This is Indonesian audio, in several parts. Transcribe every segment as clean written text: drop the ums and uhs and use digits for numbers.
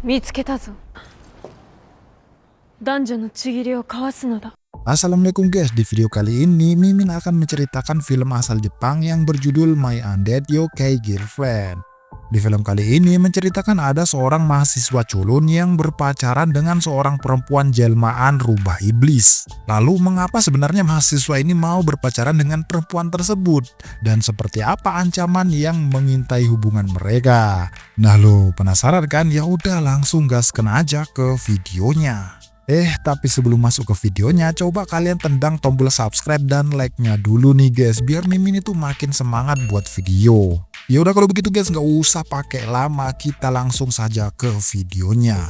見つけたぞ。男女のちぎりを交わすのだ。 Assalamualaikum guys, di video kali ini Mimin akan menceritakan film asal Jepang yang berjudul My Undead Yokai Girlfriend. Di film kali ini menceritakan ada seorang mahasiswa culun yang berpacaran dengan seorang perempuan jelmaan rubah iblis. Lalu mengapa sebenarnya mahasiswa ini mau berpacaran dengan perempuan tersebut? Dan seperti apa ancaman yang mengintai hubungan mereka? Nah lo penasaran kan? Ya udah langsung gasken aja ke videonya. Tapi sebelum masuk ke videonya, coba kalian tendang tombol subscribe dan like-nya dulu nih guys, biar Mimin itu makin semangat buat video. Ya udah kalau begitu guys, nggak usah pakai lama, kita langsung saja ke videonya.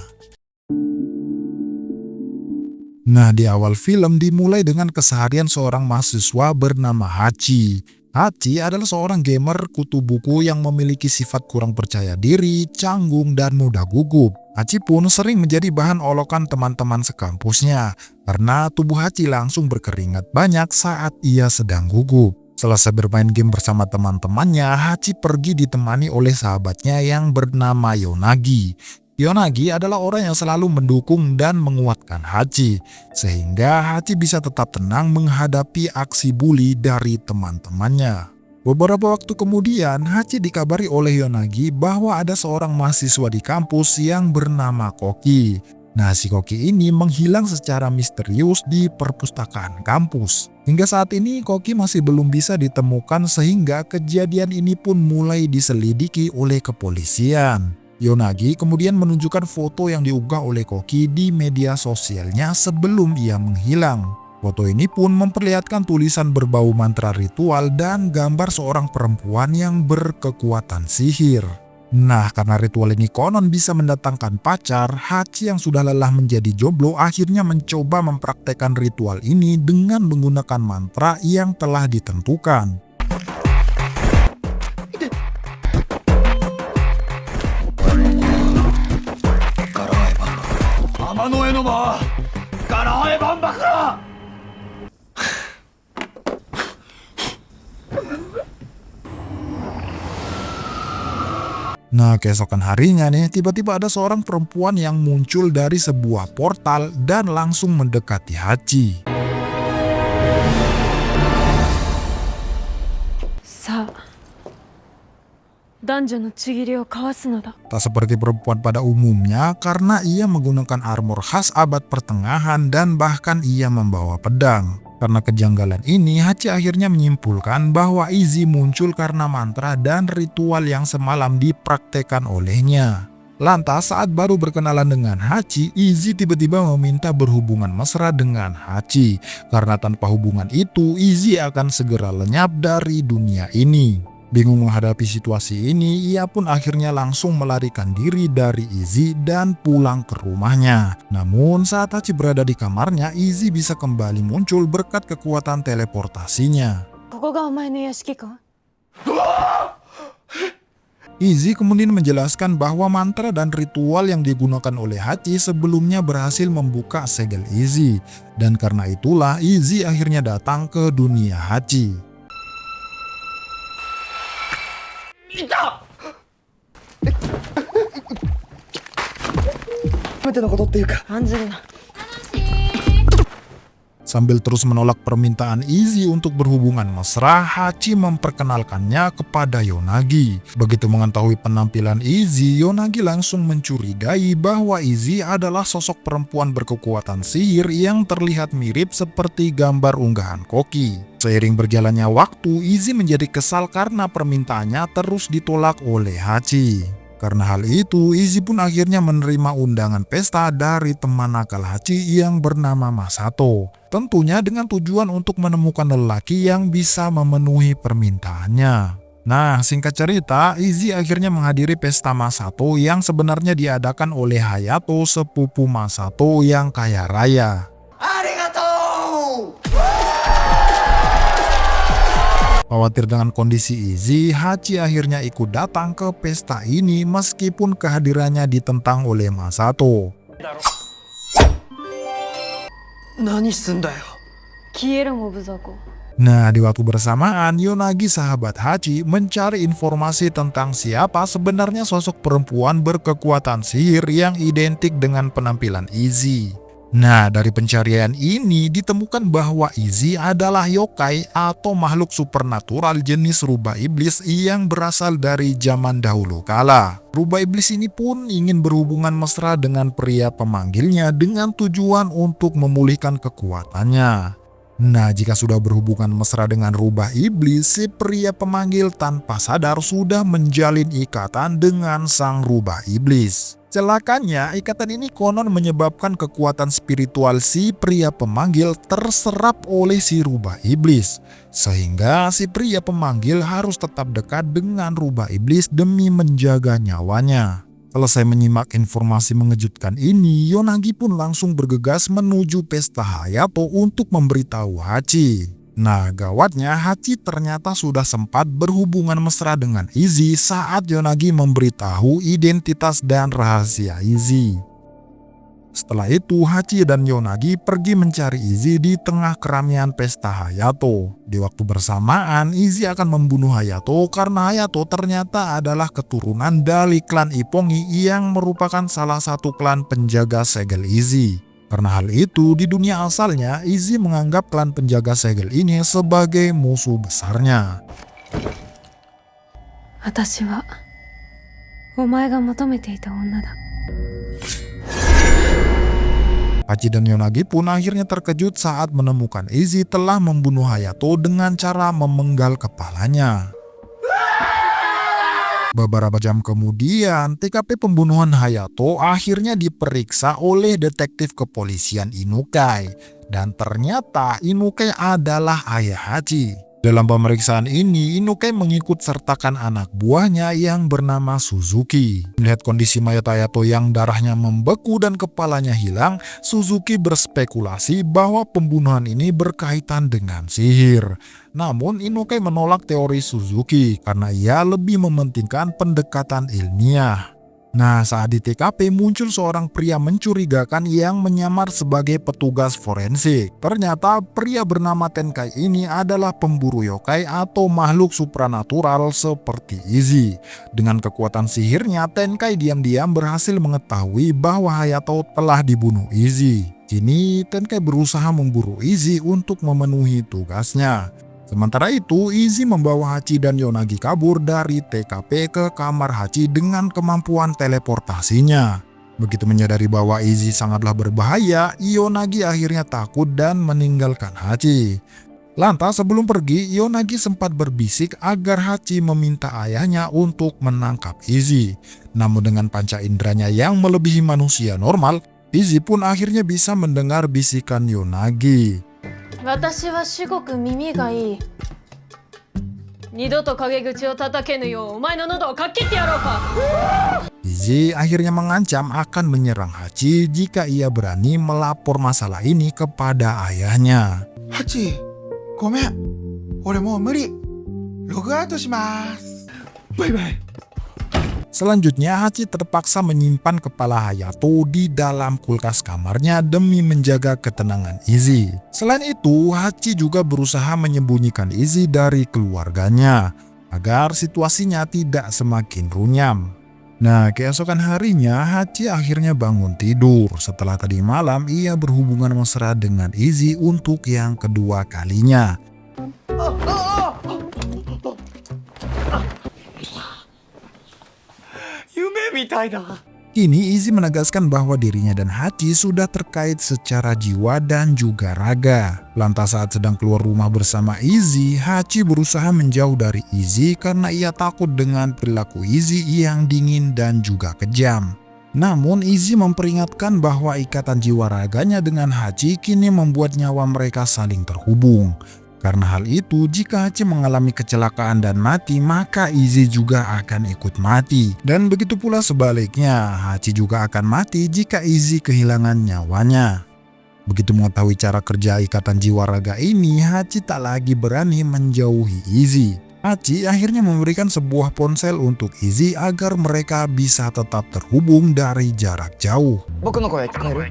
Nah, di awal film dimulai dengan keseharian seorang mahasiswa bernama Hachi. Hachi adalah seorang gamer kutu buku yang memiliki sifat kurang percaya diri, canggung, dan mudah gugup. Hachi pun sering menjadi bahan olokan teman-teman sekampusnya karena tubuh Hachi langsung berkeringat banyak saat ia sedang gugup. Selesai bermain game bersama teman-temannya, Hachi pergi ditemani oleh sahabatnya yang bernama Yonagi. Yonagi adalah orang yang selalu mendukung dan menguatkan Hachi, sehingga Hachi bisa tetap tenang menghadapi aksi bully dari teman-temannya. Beberapa waktu kemudian, Hachi dikabari oleh Yonagi bahwa ada seorang mahasiswa di kampus yang bernama Koki. Nah, si Koki ini menghilang secara misterius di perpustakaan kampus. Hingga saat ini, Koki masih belum bisa ditemukan sehingga kejadian ini pun mulai diselidiki oleh kepolisian. Yonagi kemudian menunjukkan foto yang diunggah oleh Koki di media sosialnya sebelum ia menghilang. Foto ini pun memperlihatkan tulisan berbau mantra ritual dan gambar seorang perempuan yang berkekuatan sihir. Nah, karena ritual ini konon bisa mendatangkan pacar, Hachi yang sudah lelah menjadi jomblo akhirnya mencoba mempraktekkan ritual ini dengan menggunakan mantra yang telah ditentukan. Nah, keesokan harinya nih, tiba-tiba ada seorang perempuan yang muncul dari sebuah portal dan langsung mendekati Hachi. Tak seperti perempuan pada umumnya karena ia menggunakan armor khas abad pertengahan dan bahkan ia membawa pedang. Karena kejanggalan ini, Hachi akhirnya menyimpulkan bahwa Izzy muncul karena mantra dan ritual yang semalam dipraktekkan olehnya. Lantas saat baru berkenalan dengan Hachi, Izzy tiba-tiba meminta berhubungan mesra dengan Hachi. Karena tanpa hubungan itu, Izzy akan segera lenyap dari dunia ini. Bingung menghadapi situasi ini, ia pun akhirnya langsung melarikan diri dari Izzy dan pulang ke rumahnya. Namun saat Hachi berada di kamarnya, Izzy bisa kembali muncul berkat kekuatan teleportasinya. Izzy kemudian menjelaskan bahwa mantra dan ritual yang digunakan oleh Hachi sebelumnya berhasil membuka segel Izzy. Dan karena itulah Izzy akhirnya datang ke dunia Hachi. Sambil terus menolak permintaan Izzy untuk berhubungan mesra, Hachi memperkenalkannya kepada Yonagi. Begitu mengetahui penampilan Izzy, Yonagi langsung mencurigai bahwa Izzy adalah sosok perempuan berkekuatan sihir yang terlihat mirip seperti gambar unggahan Koki. Seiring berjalannya waktu, Izzy menjadi kesal karena permintaannya terus ditolak oleh Hachi. Karena hal itu, Izzy pun akhirnya menerima undangan pesta dari teman nakal Hachi yang bernama Masato. Tentunya dengan tujuan untuk menemukan lelaki yang bisa memenuhi permintaannya. Nah, singkat cerita, Izzy akhirnya menghadiri pesta Masato yang sebenarnya diadakan oleh Hayato, sepupu Masato yang kaya raya. Khawatir dengan kondisi Izzy, Hachi akhirnya ikut datang ke pesta ini meskipun kehadirannya ditentang oleh Masato. Nah, di waktu bersamaan, Yonagi sahabat Hachi mencari informasi tentang siapa sebenarnya sosok perempuan berkekuatan sihir yang identik dengan penampilan Izzy. Nah, dari pencarian ini ditemukan bahwa Izzy adalah yokai atau makhluk supernatural jenis rubah iblis yang berasal dari zaman dahulu kala. Rubah iblis ini pun ingin berhubungan mesra dengan pria pemanggilnya dengan tujuan untuk memulihkan kekuatannya. Nah, jika sudah berhubungan mesra dengan rubah iblis, si pria pemanggil tanpa sadar sudah menjalin ikatan dengan sang rubah iblis. Celakanya, ikatan ini konon menyebabkan kekuatan spiritual si pria pemanggil terserap oleh si rubah iblis. Sehingga si pria pemanggil harus tetap dekat dengan rubah iblis demi menjaga nyawanya. Selesai menyimak informasi mengejutkan ini, Yonagi pun langsung bergegas menuju pesta Hayato untuk memberitahu Hachi. Nah, gawatnya Hachi ternyata sudah sempat berhubungan mesra dengan Izzy saat Yonagi memberitahu identitas dan rahasia Izzy. Setelah itu, Hachi dan Yonagi pergi mencari Izzy di tengah keramaian pesta Hayato. Di waktu bersamaan, Izzy akan membunuh Hayato karena Hayato ternyata adalah keturunan dari klan Ippongi yang merupakan salah satu klan penjaga segel Izzy. Karena hal itu, di dunia asalnya, Izzy menganggap klan penjaga segel ini sebagai musuh besarnya. 私はお前が求めていた女だ。 Hachi dan Yonagi pun akhirnya terkejut saat menemukan Izzy telah membunuh Hayato dengan cara memenggal kepalanya. Beberapa jam kemudian, TKP pembunuhan Hayato akhirnya diperiksa oleh detektif kepolisian Inukai. Dan ternyata Inukai adalah ayah Hachi. Dalam pemeriksaan ini, Inukai mengikut sertakan anak buahnya yang bernama Suzuki. Melihat kondisi mayat Hayato yang darahnya membeku dan kepalanya hilang, Suzuki berspekulasi bahwa pembunuhan ini berkaitan dengan sihir. Namun, Inukai menolak teori Suzuki karena ia lebih mementingkan pendekatan ilmiah. Nah, saat di TKP muncul seorang pria mencurigakan yang menyamar sebagai petugas forensik. Ternyata pria bernama Tenkai ini adalah pemburu yokai atau makhluk supranatural seperti Izzy. Dengan kekuatan sihirnya, Tenkai diam-diam berhasil mengetahui bahwa Hayato telah dibunuh Izzy. Kini Tenkai berusaha memburu Izzy untuk memenuhi tugasnya. Sementara itu, Izzy membawa Hachi dan Yonagi kabur dari TKP ke kamar Hachi dengan kemampuan teleportasinya. Begitu menyadari bahwa Izzy sangatlah berbahaya, Yonagi akhirnya takut dan meninggalkan Hachi. Lantas sebelum pergi, Yonagi sempat berbisik agar Hachi meminta ayahnya untuk menangkap Izzy. Namun dengan panca inderanya yang melebihi manusia normal, Izzy pun akhirnya bisa mendengar bisikan Yonagi. 私は至極耳がいい。二度と陰口を叩けぬようお前の喉をかっ切ってやろうか。 Izzy akhirnya mengancam akan menyerang Hachi jika ia berani melapor masalah ini kepada ayahnya. ハチ、ごめん。俺もう無理。ログアウトします。バイバイ。 Selanjutnya, Hachi terpaksa menyimpan kepala Hayato di dalam kulkas kamarnya demi menjaga ketenangan Izzy. Selain itu, Hachi juga berusaha menyembunyikan Izzy dari keluarganya agar situasinya tidak semakin runyam. Nah, keesokan harinya Hachi akhirnya bangun tidur. Setelah tadi malam ia berhubungan mesra dengan Izzy untuk yang kedua kalinya. Kini Izzy menegaskan bahwa dirinya dan Hachi sudah terkait secara jiwa dan juga raga. Lantas saat sedang keluar rumah bersama Izzy, Hachi berusaha menjauh dari Izzy karena ia takut dengan perilaku Izzy yang dingin dan juga kejam. Namun Izzy memperingatkan bahwa ikatan jiwa raganya dengan Hachi kini membuat nyawa mereka saling terhubung. Karena hal itu, jika Hachi mengalami kecelakaan dan mati, maka Izzy juga akan ikut mati. Dan begitu pula sebaliknya, Hachi juga akan mati jika Izzy kehilangan nyawanya. Begitu mengetahui cara kerja ikatan jiwa raga ini, Hachi tak lagi berani menjauhi Izzy. Hachi akhirnya memberikan sebuah ponsel untuk Izzy agar mereka bisa tetap terhubung dari jarak jauh. 僕の声聞こえる？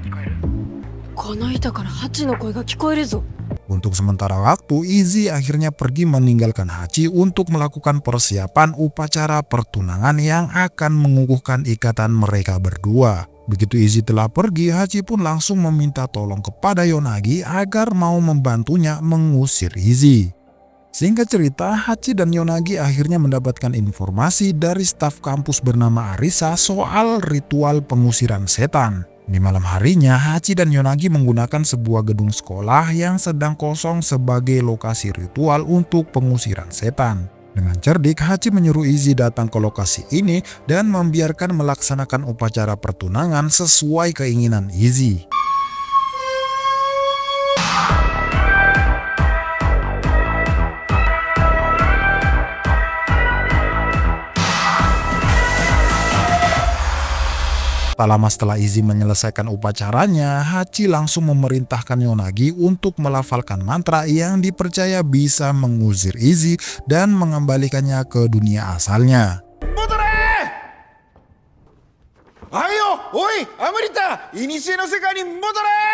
この板からハチの声が聞こえるぞ。Untuk sementara waktu, Izzy akhirnya pergi meninggalkan Hachi untuk melakukan persiapan upacara pertunangan yang akan mengukuhkan ikatan mereka berdua. Begitu Izzy telah pergi, Hachi pun langsung meminta tolong kepada Yonagi agar mau membantunya mengusir Izzy. Singkat cerita, Hachi dan Yonagi akhirnya mendapatkan informasi dari staf kampus bernama Arisa soal ritual pengusiran setan. Di malam harinya, Hachi dan Yonagi menggunakan sebuah gedung sekolah yang sedang kosong sebagai lokasi ritual untuk pengusiran setan. Dengan cerdik, Hachi menyuruh Izzy datang ke lokasi ini dan membiarkan melaksanakan upacara pertunangan sesuai keinginan Izzy. Tak lama setelah Izzy menyelesaikan upacaranya, Hachi langsung memerintahkan Yonagi untuk melafalkan mantra yang dipercaya bisa mengusir Izzy dan mengembalikannya ke dunia asalnya. Ayo, oi, Amrita, inishe no sekai ni modore!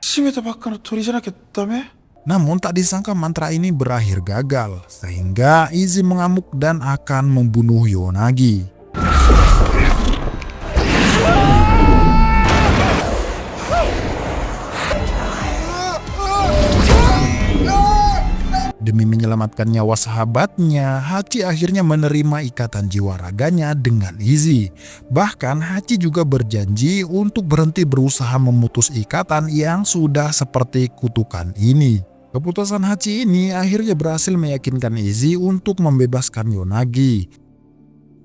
Shimeta bakka no tori janaka dame? Namun tak disangka mantra ini berakhir gagal, sehingga Izzy mengamuk dan akan membunuh Yonagi. Demi menyelamatkan nyawa sahabatnya, Hachi akhirnya menerima ikatan jiwa raganya dengan Izzy. Bahkan Hachi juga berjanji untuk berhenti berusaha memutus ikatan yang sudah seperti kutukan ini. Keputusan Hachi ini akhirnya berhasil meyakinkan Izzy untuk membebaskan Yonagi.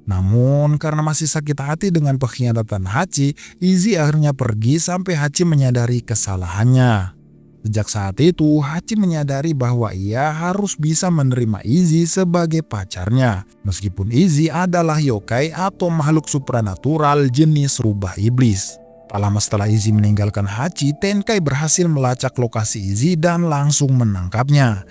Namun karena masih sakit hati dengan pengkhianatan Hachi, Izzy akhirnya pergi sampai Hachi menyadari kesalahannya. Sejak saat itu, Hachi menyadari bahwa ia harus bisa menerima Izzy sebagai pacarnya. Meskipun Izzy adalah yokai atau makhluk supranatural jenis rubah iblis. Tak lama setelah Izzy meninggalkan Hachi, Tenkai berhasil melacak lokasi Izzy dan langsung menangkapnya.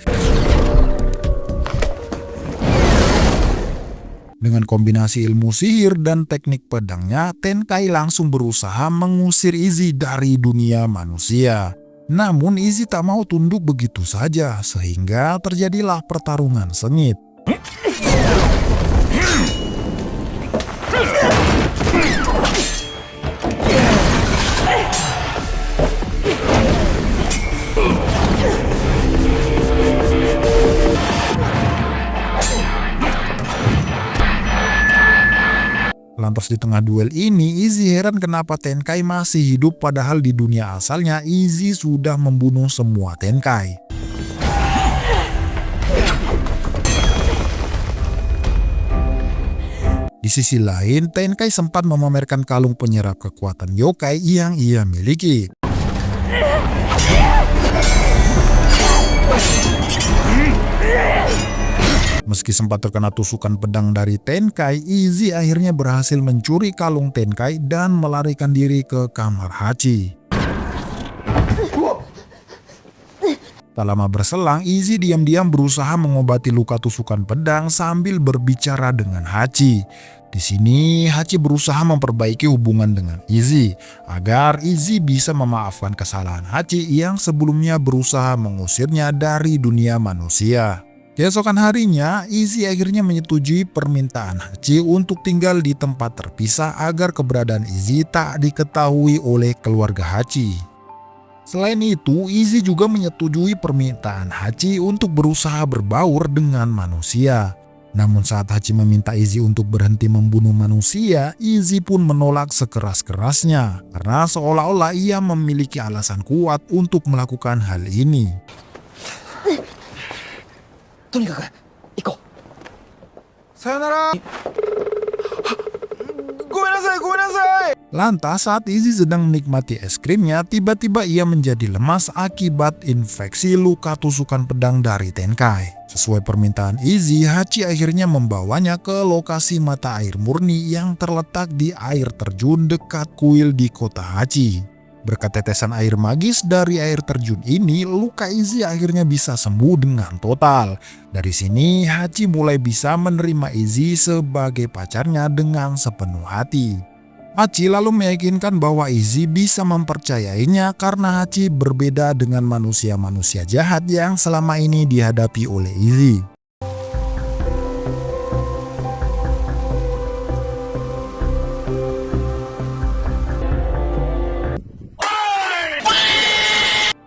Dengan kombinasi ilmu sihir dan teknik pedangnya, Tenkai langsung berusaha mengusir Izzy dari dunia manusia. Namun Izzy tak mau tunduk begitu saja, sehingga terjadilah pertarungan sengit. Lantas di tengah duel ini, Izzy heran kenapa Tenkai masih hidup padahal di dunia asalnya Izzy sudah membunuh semua Tenkai. Di sisi lain, Tenkai sempat memamerkan kalung penyerap kekuatan yokai yang ia miliki. Meski sempat terkena tusukan pedang dari Tenkai, Izzy akhirnya berhasil mencuri kalung Tenkai dan melarikan diri ke kamar Hachi. Tak lama berselang, Izzy diam-diam berusaha mengobati luka tusukan pedang sambil berbicara dengan Hachi. Di sini, Hachi berusaha memperbaiki hubungan dengan Izzy agar Izzy bisa memaafkan kesalahan Hachi yang sebelumnya berusaha mengusirnya dari dunia manusia. Keesokan harinya, Izzy akhirnya menyetujui permintaan Hachi untuk tinggal di tempat terpisah agar keberadaan Izzy tak diketahui oleh keluarga Hachi. Selain itu, Izzy juga menyetujui permintaan Hachi untuk berusaha berbaur dengan manusia. Namun saat Hachi meminta Izzy untuk berhenti membunuh manusia, Izzy pun menolak sekeras-kerasnya karena seolah-olah ia memiliki alasan kuat untuk melakukan hal ini. とにかく行こう。さよなら。ごめんなさい、ごめんなさい。 Lantas saat Izzy sedang menikmati es krimnya, tiba-tiba ia menjadi lemas akibat infeksi luka tusukan pedang dari Tenkai. Sesuai permintaan Izzy, Hachi akhirnya membawanya ke lokasi mata air murni yang terletak di air terjun dekat kuil di kota Hachi. Berkat tetesan air magis dari air terjun ini, luka Izzy akhirnya bisa sembuh dengan total. Dari sini, Hachi mulai bisa menerima Izzy sebagai pacarnya dengan sepenuh hati. Hachi lalu meyakinkan bahwa Izzy bisa mempercayainya karena Hachi berbeda dengan manusia-manusia jahat yang selama ini dihadapi oleh Izzy.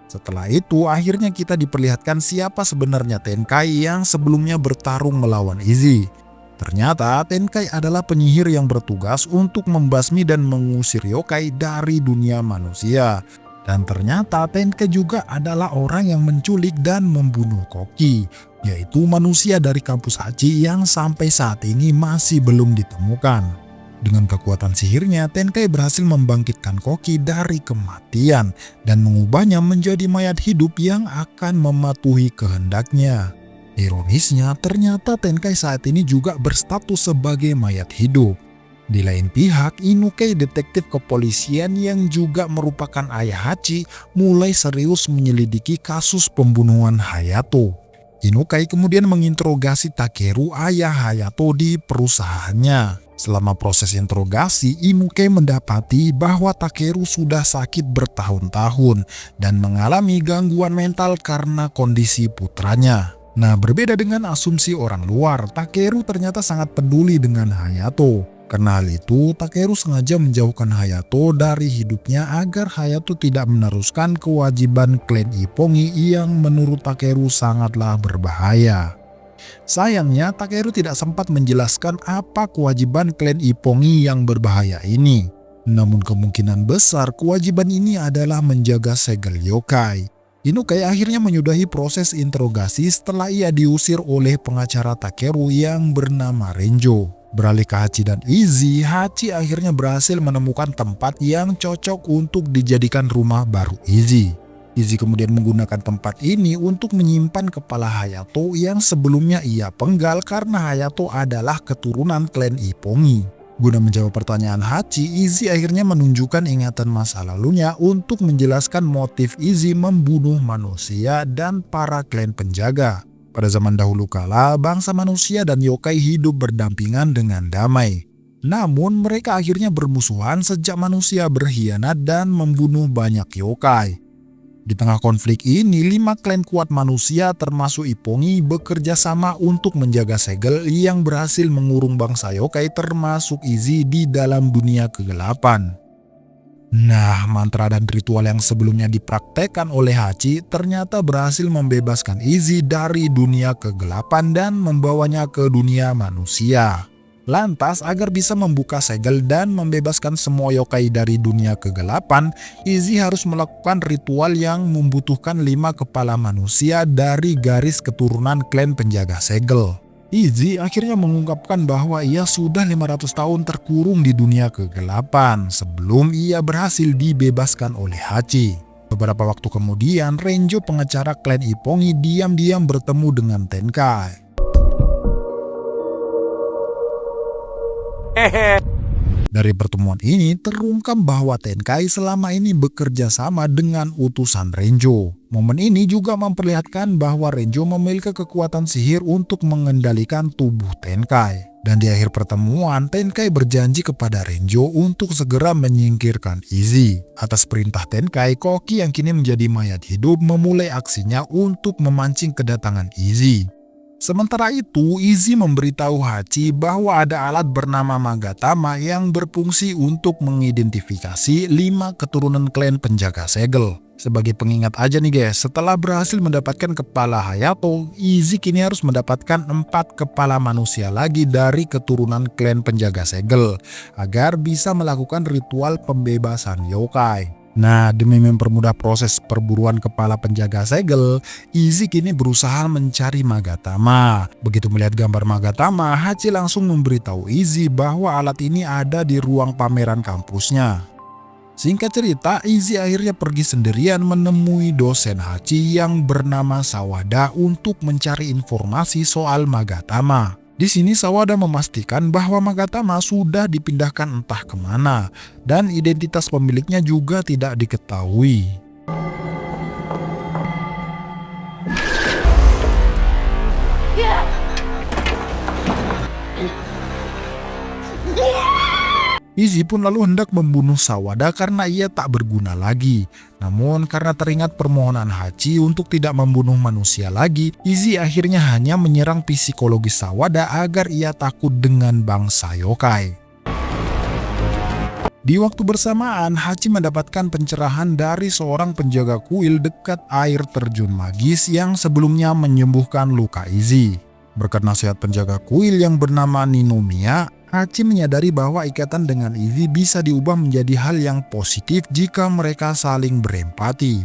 Setelah itu, akhirnya kita diperlihatkan siapa sebenarnya Tenkai yang sebelumnya bertarung melawan Izzy. Ternyata Tenkai adalah penyihir yang bertugas untuk membasmi dan mengusir yokai dari dunia manusia. Dan ternyata Tenkai juga adalah orang yang menculik dan membunuh Koki, yaitu manusia dari kampus Hachi yang sampai saat ini masih belum ditemukan. Dengan kekuatan sihirnya, Tenkai berhasil membangkitkan Koki dari kematian dan mengubahnya menjadi mayat hidup yang akan mematuhi kehendaknya. Ironisnya, ternyata Tenkai saat ini juga berstatus sebagai mayat hidup. Di lain pihak, Inukai, detektif kepolisian yang juga merupakan ayah Hachi, mulai serius menyelidiki kasus pembunuhan Hayato. Inukai kemudian menginterogasi Takeru, ayah Hayato, di perusahaannya. Selama proses interogasi, Inukai mendapati bahwa Takeru sudah sakit bertahun-tahun dan mengalami gangguan mental karena kondisi putranya. Nah, berbeda dengan asumsi orang luar, Takeru ternyata sangat peduli dengan Hayato. Karena hal itu, Takeru sengaja menjauhkan Hayato dari hidupnya agar Hayato tidak meneruskan kewajiban klan Ippongi yang menurut Takeru sangatlah berbahaya. Sayangnya, Takeru tidak sempat menjelaskan apa kewajiban klan Ippongi yang berbahaya ini. Namun kemungkinan besar kewajiban ini adalah menjaga segel yokai. Inukai akhirnya menyudahi proses interogasi setelah ia diusir oleh pengacara Takeru yang bernama Renjo. Beralih ke Hachi dan Izzy, Hachi akhirnya berhasil menemukan tempat yang cocok untuk dijadikan rumah baru Izzy. Izzy kemudian menggunakan tempat ini untuk menyimpan kepala Hayato yang sebelumnya ia penggal karena Hayato adalah keturunan klan Ippongi. Guna menjawab pertanyaan Hachi, Izzy akhirnya menunjukkan ingatan masa lalunya untuk menjelaskan motif Izzy membunuh manusia dan para klan penjaga. Pada zaman dahulu kala, bangsa manusia dan yokai hidup berdampingan dengan damai. Namun mereka akhirnya bermusuhan sejak manusia berkhianat dan membunuh banyak yokai. Di tengah konflik ini, 5 klan kuat manusia termasuk Ippongi bekerja sama untuk menjaga segel yang berhasil mengurung bangsa yokai termasuk Izzy di dalam dunia kegelapan. Nah, mantra dan ritual yang sebelumnya dipraktekkan oleh Hachi ternyata berhasil membebaskan Izzy dari dunia kegelapan dan membawanya ke dunia manusia. Lantas, agar bisa membuka segel dan membebaskan semua yokai dari dunia kegelapan, Izzy harus melakukan ritual yang membutuhkan 5 kepala manusia dari garis keturunan klan penjaga segel. Izzy akhirnya mengungkapkan bahwa ia sudah 500 tahun terkurung di dunia kegelapan sebelum ia berhasil dibebaskan oleh Hachi. Beberapa waktu kemudian, Renjo, pengacara klan Ippongi, diam-diam bertemu dengan Tenkai. Dari pertemuan ini terungkap bahwa Tenkai selama ini bekerja sama dengan utusan Renjo. Momen ini juga memperlihatkan bahwa Renjo memiliki kekuatan sihir untuk mengendalikan tubuh Tenkai. Dan di akhir pertemuan, Tenkai berjanji kepada Renjo untuk segera menyingkirkan Izzy. Atas perintah Tenkai, Koki yang kini menjadi mayat hidup memulai aksinya untuk memancing kedatangan Izzy. Sementara itu, Izzy memberitahu Hachi bahwa ada alat bernama Magatama yang berfungsi untuk mengidentifikasi 5 keturunan klan penjaga segel. Sebagai pengingat aja nih guys, setelah berhasil mendapatkan kepala Hayato, Izzy kini harus mendapatkan 4 kepala manusia lagi dari keturunan klan penjaga segel agar bisa melakukan ritual pembebasan yokai. Nah, demi mempermudah proses perburuan kepala penjaga segel, Izzy kini berusaha mencari Magatama. Begitu melihat gambar Magatama, Hachi langsung memberitahu Izzy bahwa alat ini ada di ruang pameran kampusnya. Singkat cerita, Izzy akhirnya pergi sendirian menemui dosen Hachi yang bernama Sawada untuk mencari informasi soal Magatama. Di sini Sawada memastikan bahwa Magatama sudah dipindahkan entah kemana dan identitas pemiliknya juga tidak diketahui. Izzy pun lalu hendak membunuh Sawada karena ia tak berguna lagi. Namun karena teringat permohonan Hachi untuk tidak membunuh manusia lagi, Izzy akhirnya hanya menyerang psikologis Sawada agar ia takut dengan bangsa yokai. Di waktu bersamaan, Hachi mendapatkan pencerahan dari seorang penjaga kuil dekat air terjun magis yang sebelumnya menyembuhkan luka Izzy. Berkat nasihat penjaga kuil yang bernama Ninomiya, Hachi menyadari bahwa ikatan dengan Izzy bisa diubah menjadi hal yang positif jika mereka saling berempati.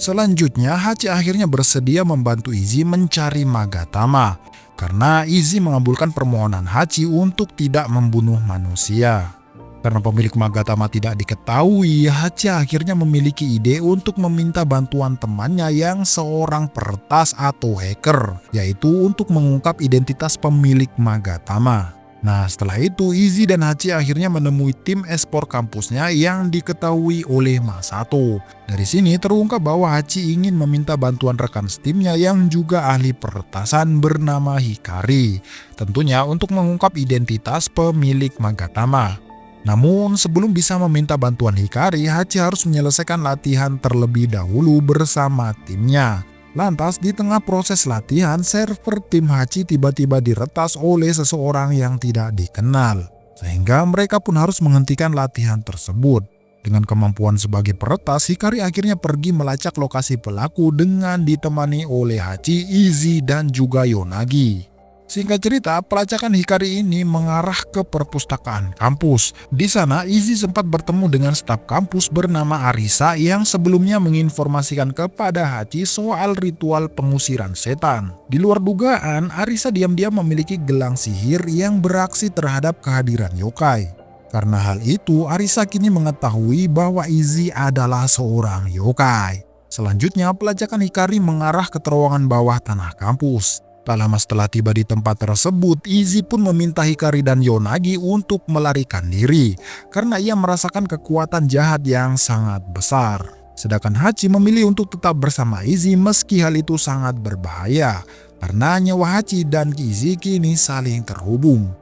Selanjutnya, Hachi akhirnya bersedia membantu Izzy mencari Magatama, karena Izzy mengabulkan permohonan Hachi untuk tidak membunuh manusia. Karena pemilik Magatama tidak diketahui, Hachi akhirnya memiliki ide untuk meminta bantuan temannya yang seorang peretas atau hacker, yaitu untuk mengungkap identitas pemilik Magatama. Nah, setelah itu Izzy dan Hachi akhirnya menemui tim esport kampusnya yang diketahui oleh Masato. Dari sini terungkap bahwa Hachi ingin meminta bantuan rekan timnya yang juga ahli peretasan bernama Hikari, tentunya untuk mengungkap identitas pemilik Magatama. Namun sebelum bisa meminta bantuan Hikari, Hachi harus menyelesaikan latihan terlebih dahulu bersama timnya. Lantas di tengah proses latihan, server tim Hachi tiba-tiba diretas oleh seseorang yang tidak dikenal. Sehingga mereka pun harus menghentikan latihan tersebut. Dengan kemampuan sebagai peretas, Hikari akhirnya pergi melacak lokasi pelaku dengan ditemani oleh Hachi, Izzy, dan juga Yonagi. Singkat cerita, pelacakan Hikari ini mengarah ke perpustakaan kampus. Di sana, Izzy sempat bertemu dengan staf kampus bernama Arisa yang sebelumnya menginformasikan kepada Hachi soal ritual pengusiran setan. Di luar dugaan, Arisa diam-diam memiliki gelang sihir yang beraksi terhadap kehadiran yokai. Karena hal itu, Arisa kini mengetahui bahwa Izzy adalah seorang yokai. Selanjutnya, pelacakan Hikari mengarah ke terowongan bawah tanah kampus. Tak lama setelah tiba di tempat tersebut, Izzy pun meminta Hikari dan Yonagi untuk melarikan diri karena ia merasakan kekuatan jahat yang sangat besar. Sedangkan Hachi memilih untuk tetap bersama Izzy meski hal itu sangat berbahaya karena nyawa Hachi dan Izzy kini saling terhubung.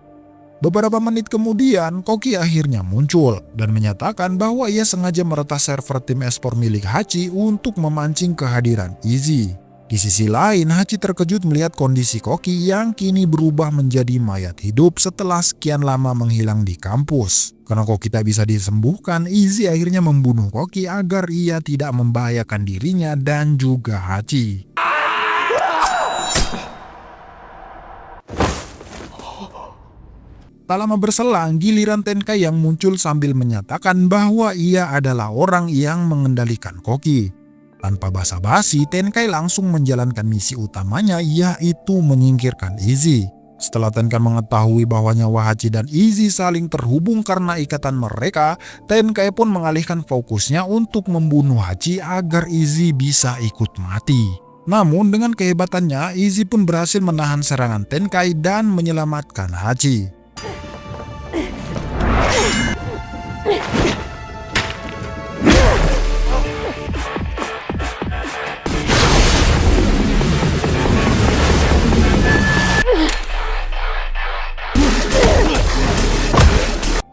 Beberapa menit kemudian, Koki akhirnya muncul dan menyatakan bahwa ia sengaja meretas server tim esport milik Hachi untuk memancing kehadiran Izzy. Di sisi lain, Hachi terkejut melihat kondisi Koki yang kini berubah menjadi mayat hidup setelah sekian lama menghilang di kampus. Karena Koki tak bisa disembuhkan, Izzy akhirnya membunuh Koki agar ia tidak membahayakan dirinya dan juga Hachi. Tak lama berselang, giliran Tenkai yang muncul sambil menyatakan bahwa ia adalah orang yang mengendalikan Koki. Tanpa basa-basi, Tenkai langsung menjalankan misi utamanya, yaitu menyingkirkan Izzy. Setelah Tenkai mengetahui bahwa nyawa Hachi dan Izzy saling terhubung karena ikatan mereka, Tenkai pun mengalihkan fokusnya untuk membunuh Hachi agar Izzy bisa ikut mati. Namun dengan kehebatannya, Izzy pun berhasil menahan serangan Tenkai dan menyelamatkan Hachi.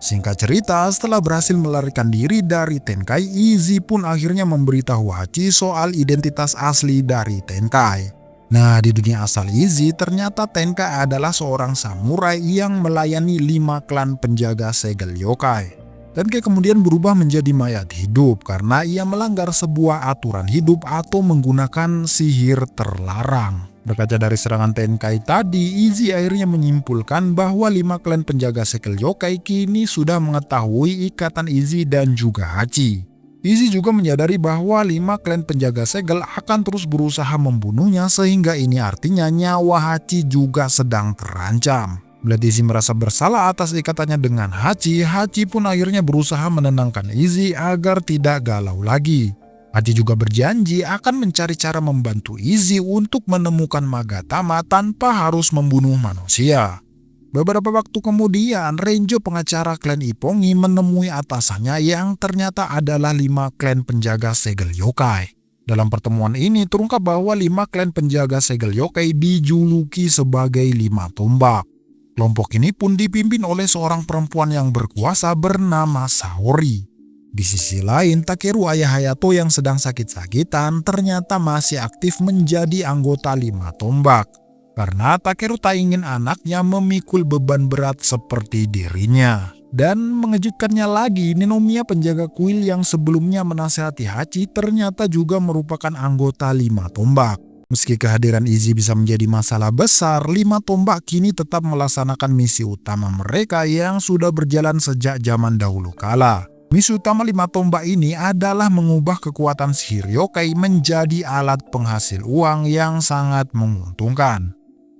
Singkat cerita, setelah berhasil melarikan diri dari Tenkai, Izzy pun akhirnya memberitahu Hachi soal identitas asli dari Tenkai. Nah, di dunia asal Izzy, ternyata Tenkai adalah seorang samurai yang melayani 5 klan penjaga segel yokai. Tenkai kemudian berubah menjadi mayat hidup karena ia melanggar sebuah aturan hidup atau menggunakan sihir terlarang. Berkaca dari serangan Tenkai tadi, Izzy akhirnya menyimpulkan bahwa 5 klan penjaga segel yokai kini sudah mengetahui ikatan Izzy dan juga Hachi. Izzy juga menyadari bahwa 5 klan penjaga segel akan terus berusaha membunuhnya, sehingga ini artinya nyawa Hachi juga sedang terancam. Bila Izzy merasa bersalah atas ikatannya dengan Hachi, Hachi pun akhirnya berusaha menenangkan Izzy agar tidak galau lagi. Hachi juga berjanji akan mencari cara membantu Izzy untuk menemukan Magatama tanpa harus membunuh manusia. Beberapa waktu kemudian, Renjo pengacara klan Ippongi menemui atasannya yang ternyata adalah 5 klan penjaga segel yokai. Dalam pertemuan ini terungkap bahwa 5 klan penjaga segel yokai dijuluki sebagai 5 tombak. Kelompok ini pun dipimpin oleh seorang perempuan yang berkuasa bernama Saori. Di sisi lain, Takeru ayah Hayato yang sedang sakit-sakitan ternyata masih aktif menjadi anggota 5 tombak. Karena Takeru tak ingin anaknya memikul beban berat seperti dirinya. Dan mengejutkannya lagi, Ninomiya penjaga kuil yang sebelumnya menasihati Hachi ternyata juga merupakan anggota 5 tombak. Meski kehadiran Izzy bisa menjadi masalah besar, 5 tombak kini tetap melaksanakan misi utama mereka yang sudah berjalan sejak zaman dahulu kala. Misi utama 5 tombak ini adalah mengubah kekuatan sihir yokai menjadi alat penghasil uang yang sangat menguntungkan.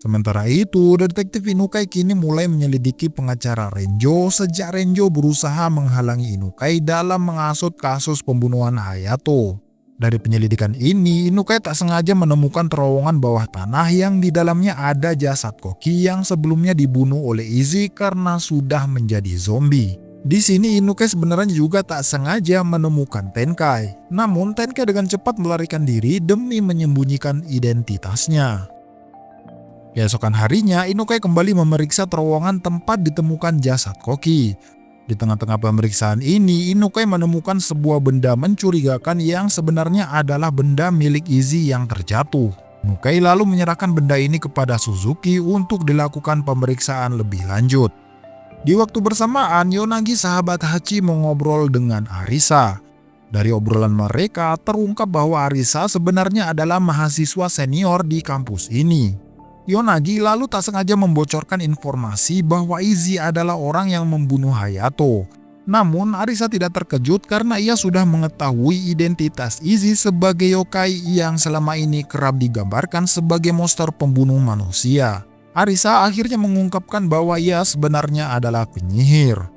Sementara itu, detektif Inukai kini mulai menyelidiki pengacara Renjo sejak Renjo berusaha menghalangi Inukai dalam mengasut kasus pembunuhan Hayato. Dari penyelidikan ini, Inukai tak sengaja menemukan terowongan bawah tanah yang di dalamnya ada jasad Koki yang sebelumnya dibunuh oleh Izzy karena sudah menjadi zombie. Di sini Inukai sebenarnya juga tak sengaja menemukan Tenkai. Namun Tenkai dengan cepat melarikan diri demi menyembunyikan identitasnya. Keesokan harinya, Inukai kembali memeriksa terowongan tempat ditemukan jasad Koki. Di tengah-tengah pemeriksaan ini, Inukai menemukan sebuah benda mencurigakan yang sebenarnya adalah benda milik Izzy yang terjatuh. Inukai lalu menyerahkan benda ini kepada Suzuki untuk dilakukan pemeriksaan lebih lanjut. Di waktu bersamaan, Yonagi sahabat Hachi mengobrol dengan Arisa. Dari obrolan mereka, terungkap bahwa Arisa sebenarnya adalah mahasiswa senior di kampus ini. Yonagi lalu tak sengaja membocorkan informasi bahwa Izzy adalah orang yang membunuh Hayato. Namun Arisa tidak terkejut karena ia sudah mengetahui identitas Izzy sebagai yokai yang selama ini kerap digambarkan sebagai monster pembunuh manusia. Arisa akhirnya mengungkapkan bahwa ia sebenarnya adalah penyihir.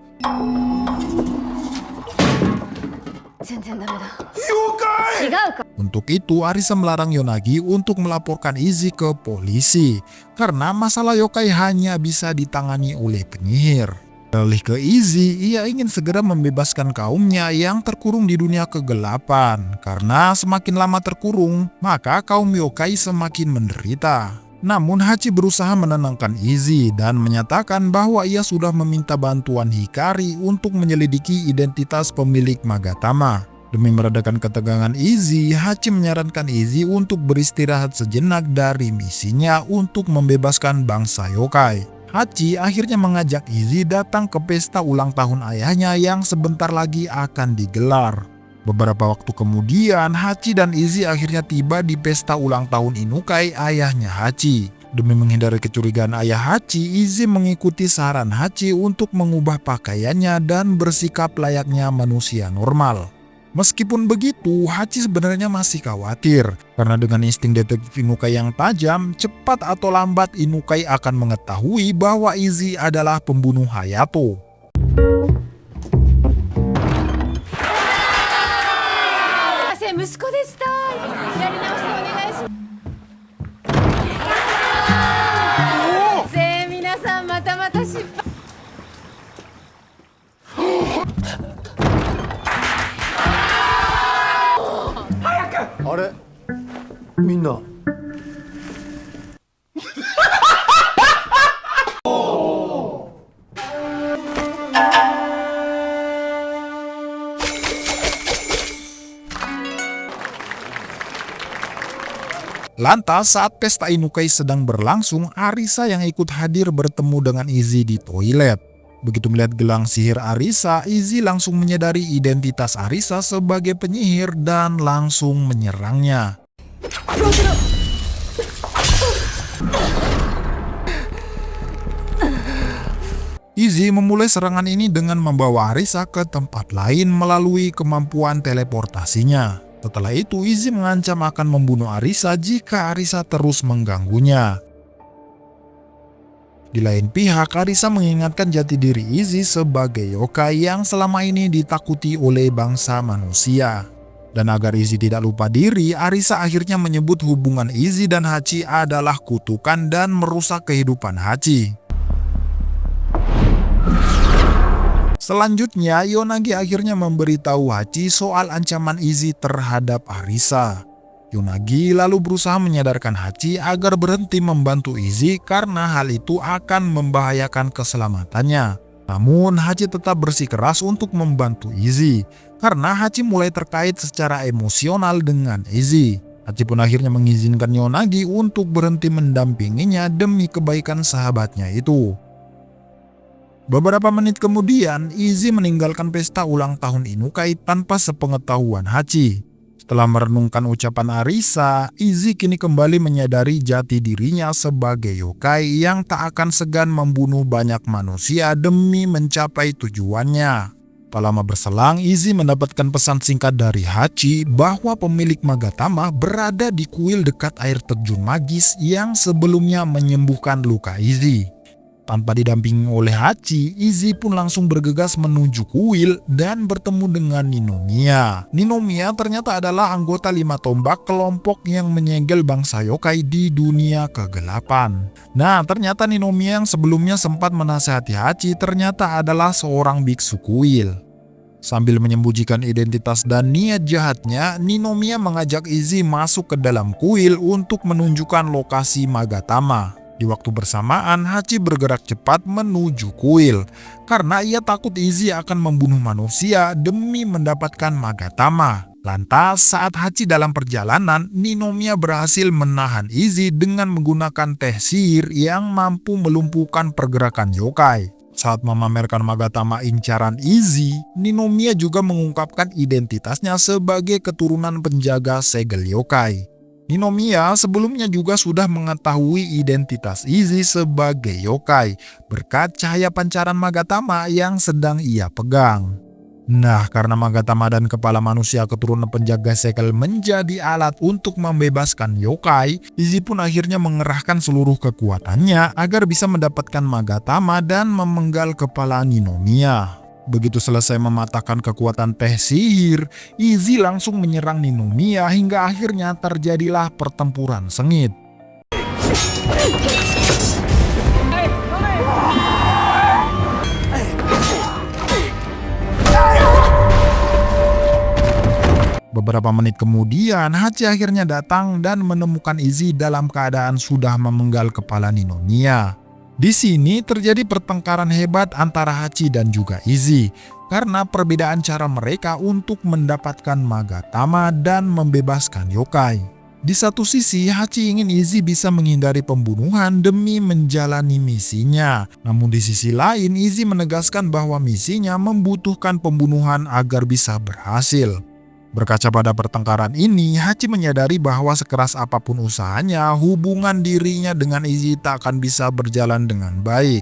Untuk itu, Arisa melarang Yonagi untuk melaporkan Izzy ke polisi karena masalah yokai hanya bisa ditangani oleh penyihir. Beralih ke Izzy, ia ingin segera membebaskan kaumnya yang terkurung di dunia kegelapan karena semakin lama terkurung, maka kaum yokai semakin menderita. Namun Hachi berusaha menenangkan Izzy dan menyatakan bahwa ia sudah meminta bantuan Hikari untuk menyelidiki identitas pemilik Magatama. Demi meredakan ketegangan Izzy, Hachi menyarankan Izzy untuk beristirahat sejenak dari misinya untuk membebaskan bangsa yokai. Hachi akhirnya mengajak Izzy datang ke pesta ulang tahun ayahnya yang sebentar lagi akan digelar. Beberapa waktu kemudian, Hachi dan Izzy akhirnya tiba di pesta ulang tahun Inukai ayahnya Hachi. Demi menghindari kecurigaan ayah Hachi, Izzy mengikuti saran Hachi untuk mengubah pakaiannya dan bersikap layaknya manusia normal. Meskipun begitu, Hachi sebenarnya masih khawatir karena dengan insting detektif Inukai yang tajam, cepat atau lambat Inukai akan mengetahui bahwa Izzy adalah pembunuh Hayato. Lantas saat pesta Inukai sedang berlangsung, Arisa yang ikut hadir bertemu dengan Izzy di toilet. Begitu melihat gelang sihir Arisa, Izzy langsung menyadari identitas Arisa sebagai penyihir dan langsung menyerangnya. Izzy memulai serangan ini dengan membawa Arisa ke tempat lain melalui kemampuan teleportasinya. Setelah itu, Izzy mengancam akan membunuh Arisa jika Arisa terus mengganggunya. Di lain pihak, Arisa mengingatkan jati diri Izzy sebagai yokai yang selama ini ditakuti oleh bangsa manusia. Dan agar Izzy tidak lupa diri, Arisa akhirnya menyebut hubungan Izzy dan Hachi adalah kutukan dan merusak kehidupan Hachi. Selanjutnya, Yonagi akhirnya memberitahu Hachi soal ancaman Izzy terhadap Arisa. Yonagi lalu berusaha menyadarkan Hachi agar berhenti membantu Izzy karena hal itu akan membahayakan keselamatannya. Namun Hachi tetap bersikeras untuk membantu Izzy karena Hachi mulai terkait secara emosional dengan Izzy. Hachi pun akhirnya mengizinkan Yonagi untuk berhenti mendampinginya demi kebaikan sahabatnya itu. Beberapa menit kemudian, Izzy meninggalkan pesta ulang tahun Inukai tanpa sepengetahuan Hachi. Setelah merenungkan ucapan Arisa, Izzy kini kembali menyadari jati dirinya sebagai yokai yang tak akan segan membunuh banyak manusia demi mencapai tujuannya. Tak lama berselang, Izzy mendapatkan pesan singkat dari Hachi bahwa pemilik Magatama berada di kuil dekat air terjun magis yang sebelumnya menyembuhkan luka Izzy. Tanpa didampingi oleh Hachi, Izzy pun langsung bergegas menuju kuil dan bertemu dengan Ninomiya. Ninomiya ternyata adalah anggota 5 tombak kelompok yang menyegel bangsa yokai di dunia kegelapan. Nah, ternyata Ninomiya yang sebelumnya sempat menasihati Hachi ternyata adalah seorang biksu kuil. Sambil menyembunyikan identitas dan niat jahatnya, Ninomiya mengajak Izzy masuk ke dalam kuil untuk menunjukkan lokasi Magatama. Di waktu bersamaan, Hachi bergerak cepat menuju kuil karena ia takut Izzy akan membunuh manusia demi mendapatkan Magatama. Lantas, saat Hachi dalam perjalanan, Ninomiya berhasil menahan Izzy dengan menggunakan teh sihir yang mampu melumpuhkan pergerakan yokai. Saat memamerkan Magatama incaran Izzy, Ninomiya juga mengungkapkan identitasnya sebagai keturunan penjaga segel yokai. Ninomiya sebelumnya juga sudah mengetahui identitas Izzy sebagai yokai berkat cahaya pancaran Magatama yang sedang ia pegang. Nah, karena Magatama dan kepala manusia keturunan penjaga segel menjadi alat untuk membebaskan yokai, Izzy pun akhirnya mengerahkan seluruh kekuatannya agar bisa mendapatkan Magatama dan memenggal kepala Ninomiya. Begitu selesai mematahkan kekuatan teh sihir, Izzy langsung menyerang Ninomiya hingga akhirnya terjadilah pertempuran sengit. Beberapa menit kemudian, Hachi akhirnya datang dan menemukan Izzy dalam keadaan sudah memenggal kepala Ninomiya. Di sini terjadi pertengkaran hebat antara Hachi dan juga Izzy karena perbedaan cara mereka untuk mendapatkan Magatama dan membebaskan yokai. Di satu sisi, Hachi ingin Izzy bisa menghindari pembunuhan demi menjalani misinya. Namun di sisi lain, Izzy menegaskan bahwa misinya membutuhkan pembunuhan agar bisa berhasil. Berkaca pada pertengkaran ini, Hachi menyadari bahwa sekeras apapun usahanya, hubungan dirinya dengan Izzy tak akan bisa berjalan dengan baik.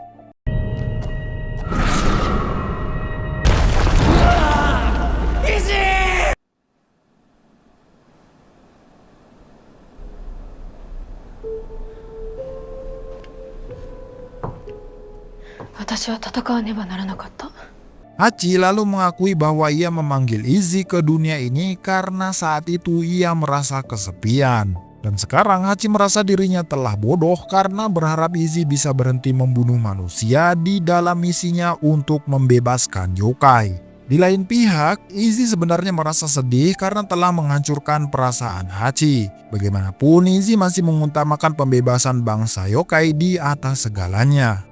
Hachi lalu mengakui bahwa ia memanggil Izzy ke dunia ini karena saat itu ia merasa kesepian. Dan sekarang Hachi merasa dirinya telah bodoh karena berharap Izzy bisa berhenti membunuh manusia di dalam misinya untuk membebaskan yokai. Di lain pihak, Izzy sebenarnya merasa sedih karena telah menghancurkan perasaan Hachi. Bagaimanapun, Izzy masih mengutamakan pembebasan bangsa yokai di atas segalanya.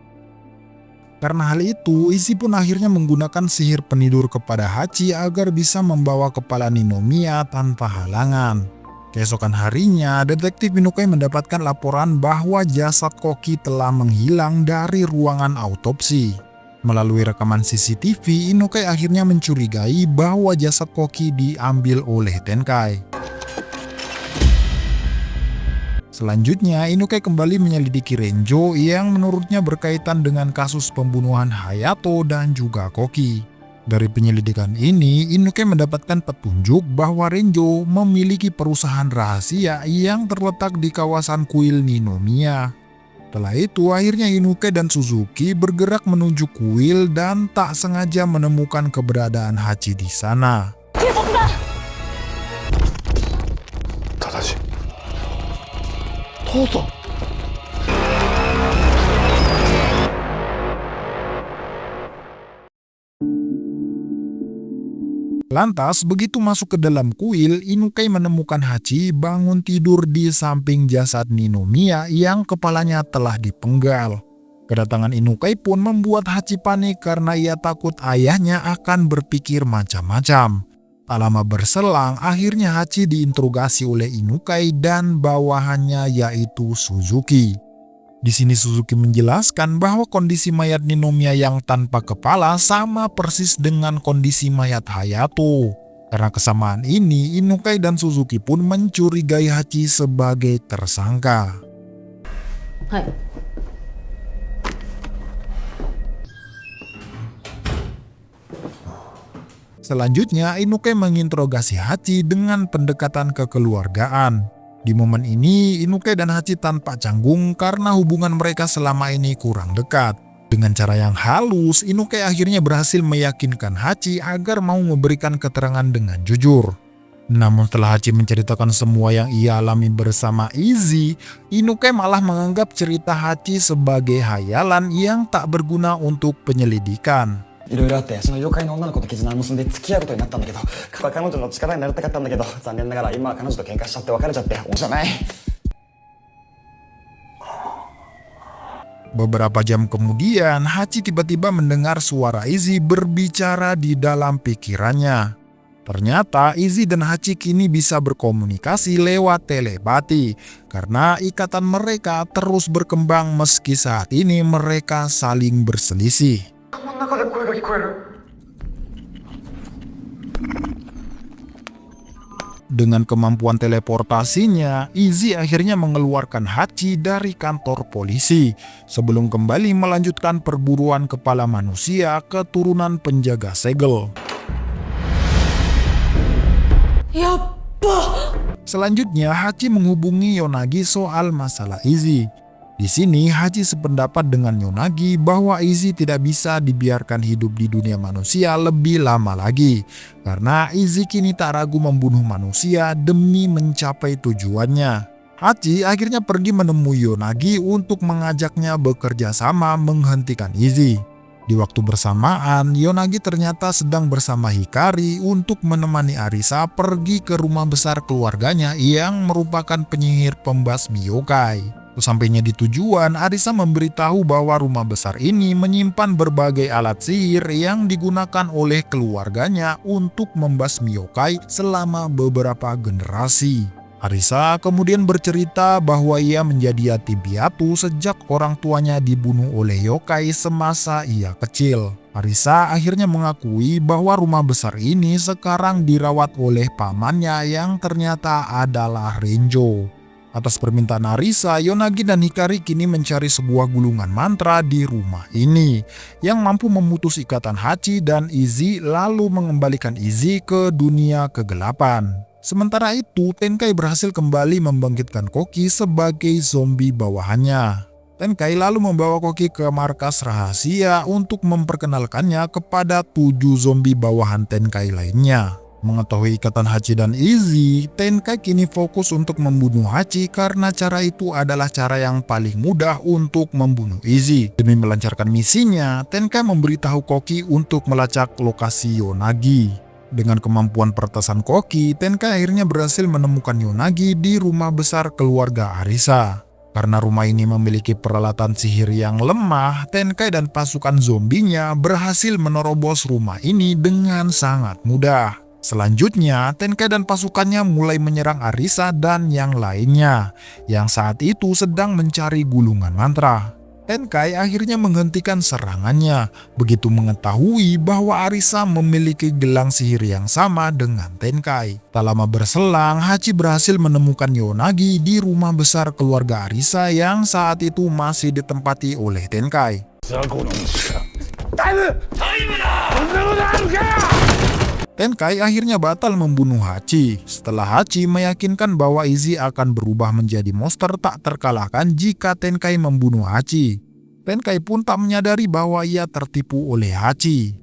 Karena hal itu, Izzy pun akhirnya menggunakan sihir penidur kepada Hachi agar bisa membawa kepala Ninomiya tanpa halangan. Keesokan harinya, detektif Inukai mendapatkan laporan bahwa jasad Koki telah menghilang dari ruangan autopsi. Melalui rekaman CCTV, Inukai akhirnya mencurigai bahwa jasad Koki diambil oleh Tenkai. Selanjutnya, Inukai kembali menyelidiki Renjo yang menurutnya berkaitan dengan kasus pembunuhan Hayato dan juga Koki. Dari penyelidikan ini, Inukai mendapatkan petunjuk bahwa Renjo memiliki perusahaan rahasia yang terletak di kawasan kuil Ninomiya. Setelah itu, akhirnya Inukai dan Suzuki bergerak menuju kuil dan tak sengaja menemukan keberadaan Hachi di sana. Tadashi. Lantas, begitu masuk ke dalam kuil, Inukai menemukan Hachi bangun tidur di samping jasad Ninomiya yang kepalanya telah dipenggal. Kedatangan Inukai pun membuat Hachi panik karena ia takut ayahnya akan berpikir macam-macam. Tak lama berselang, akhirnya Hachi diinterogasi oleh Inukai dan bawahannya yaitu Suzuki. Di sini Suzuki menjelaskan bahwa kondisi mayat Ninomiya yang tanpa kepala sama persis dengan kondisi mayat Hayato. Karena kesamaan ini, Inukai dan Suzuki pun mencurigai Hachi sebagai tersangka. Hai. Selanjutnya, Inukai menginterogasi Hachi dengan pendekatan kekeluargaan. Di momen ini, Inukai dan Hachi tanpa canggung karena hubungan mereka selama ini kurang dekat. Dengan cara yang halus, Inukai akhirnya berhasil meyakinkan Hachi agar mau memberikan keterangan dengan jujur. Namun setelah Hachi menceritakan semua yang ia alami bersama Izzy, Inukai malah menganggap cerita Hachi sebagai hayalan yang tak berguna untuk penyelidikan. いろいろあってその妖怪の女の子と絆を結んで付き合うことになったんだけど彼女の力になりたかったんだけど残念ながら今は彼女と喧嘩しちゃって別れちゃってじゃない Beberapa jam kemudian, Hachi tiba-tiba mendengar suara Izzy berbicara di dalam pikirannya. Ternyata Izzy dan Hachi kini bisa berkomunikasi lewat telepati karena ikatan mereka terus berkembang meski saat ini mereka saling berselisih. Dengan kemampuan teleportasinya, Izzy akhirnya mengeluarkan Hachi dari kantor polisi sebelum kembali melanjutkan perburuan kepala manusia keturunan penjaga segel. Selanjutnya, Hachi menghubungi Yonagi soal masalah Izzy. Di sini, Hachi sependapat dengan Yonagi bahwa Izzy tidak bisa dibiarkan hidup di dunia manusia lebih lama lagi. Karena Izzy kini tak ragu membunuh manusia demi mencapai tujuannya. Hachi akhirnya pergi menemui Yonagi untuk mengajaknya bekerja sama menghentikan Izzy. Di waktu bersamaan, Yonagi ternyata sedang bersama Hikari untuk menemani Arisa pergi ke rumah besar keluarganya yang merupakan penyihir pembasmi yokai. Sesampainya di tujuan, Arisa memberitahu bahwa rumah besar ini menyimpan berbagai alat sihir yang digunakan oleh keluarganya untuk membasmi yokai selama beberapa generasi. Arisa kemudian bercerita bahwa ia menjadi yatim piatu sejak orang tuanya dibunuh oleh yokai semasa ia kecil. Arisa akhirnya mengakui bahwa rumah besar ini sekarang dirawat oleh pamannya yang ternyata adalah Renjo. Atas permintaan Arisa, Yonagi dan Hikari kini mencari sebuah gulungan mantra di rumah ini yang mampu memutus ikatan Hachi dan Izzy lalu mengembalikan Izzy ke dunia kegelapan. Sementara itu, Tenkai berhasil kembali membangkitkan Koki sebagai zombie bawahannya. Tenkai lalu membawa Koki ke markas rahasia untuk memperkenalkannya kepada 7 zombie bawahan Tenkai lainnya. Mengetahui ikatan Hachi dan Izzy, Tenkai kini fokus untuk membunuh Hachi karena cara itu adalah cara yang paling mudah untuk membunuh Izzy. Demi melancarkan misinya, Tenkai memberitahu Koki untuk melacak lokasi Yonagi. Dengan kemampuan peretasan Koki, Tenkai akhirnya berhasil menemukan Yonagi di rumah besar keluarga Arisa. Karena rumah ini memiliki peralatan sihir yang lemah, Tenkai dan pasukan zombinya berhasil menerobos rumah ini dengan sangat mudah. Selanjutnya, Tenkai dan pasukannya mulai menyerang Arisa dan yang lainnya, yang saat itu sedang mencari gulungan mantra. Tenkai akhirnya menghentikan serangannya, begitu mengetahui bahwa Arisa memiliki gelang sihir yang sama dengan Tenkai. Tak lama berselang, Hachi berhasil menemukan Yonagi di rumah besar keluarga Arisa yang saat itu masih ditempati oleh Tenkai. Tenkai akhirnya batal membunuh Hachi setelah Hachi meyakinkan bahwa Izzy akan berubah menjadi monster tak terkalahkan jika Tenkai membunuh Hachi. Tenkai pun tak menyadari bahwa ia tertipu oleh Hachi.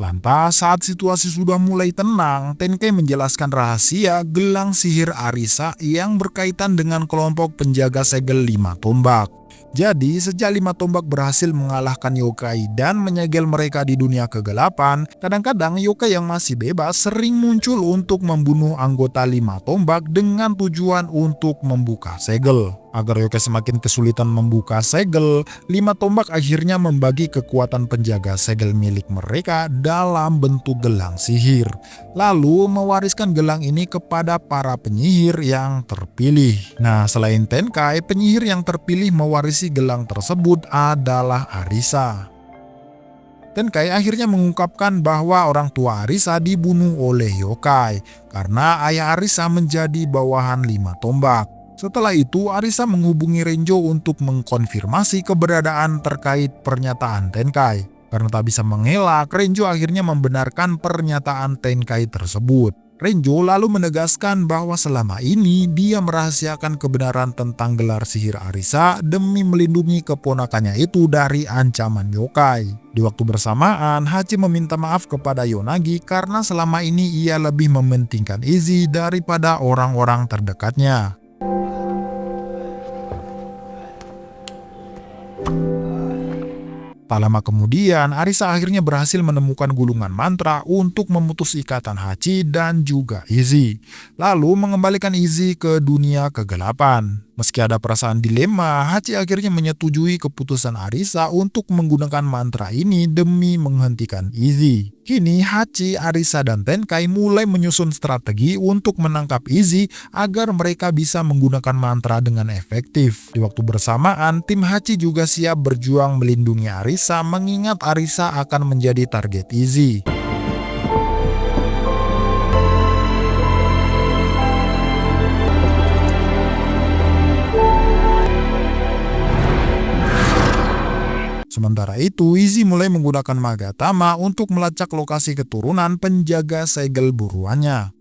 Lantas saat situasi sudah mulai tenang, Tenkai menjelaskan rahasia gelang sihir Arisa yang berkaitan dengan kelompok penjaga segel 5 tombak. Jadi, sejak 5 tombak berhasil mengalahkan yokai dan menyegel mereka di dunia kegelapan, kadang-kadang yokai yang masih bebas sering muncul untuk membunuh anggota 5 tombak dengan tujuan untuk membuka segel. Agar yokai semakin kesulitan membuka segel, 5 tombak akhirnya membagi kekuatan penjaga segel milik mereka dalam bentuk gelang sihir. Lalu mewariskan gelang ini kepada para penyihir yang terpilih. Nah, selain Tenkai, penyihir yang terpilih mewarisi gelang tersebut adalah Arisa. Tenkai akhirnya mengungkapkan bahwa orang tua Arisa dibunuh oleh yokai karena ayah Arisa menjadi bawahan 5 tombak. Setelah itu, Arisa menghubungi Renjo untuk mengkonfirmasi keberadaan terkait pernyataan Tenkai. Karena tak bisa mengelak, Renjo akhirnya membenarkan pernyataan Tenkai tersebut. Renjo lalu menegaskan bahwa selama ini dia merahasiakan kebenaran tentang gelar sihir Arisa demi melindungi keponakannya itu dari ancaman yokai. Di waktu bersamaan, Hachi meminta maaf kepada Yonagi karena selama ini ia lebih mementingkan Izzy daripada orang-orang terdekatnya. Tak lama kemudian, Arisa akhirnya berhasil menemukan gulungan mantra untuk memutus ikatan Hachi dan juga Izzy. Lalu mengembalikan Izzy ke dunia kegelapan. Meski ada perasaan dilema, Hachi akhirnya menyetujui keputusan Arisa untuk menggunakan mantra ini demi menghentikan Izzy. Kini Hachi, Arisa, dan Tenkai mulai menyusun strategi untuk menangkap Izzy agar mereka bisa menggunakan mantra dengan efektif. Di waktu bersamaan, tim Hachi juga siap berjuang melindungi Arisa mengingat Arisa akan menjadi target Izzy. Sementara itu, Izzy mulai menggunakan Magatama untuk melacak lokasi keturunan penjaga segel buruannya.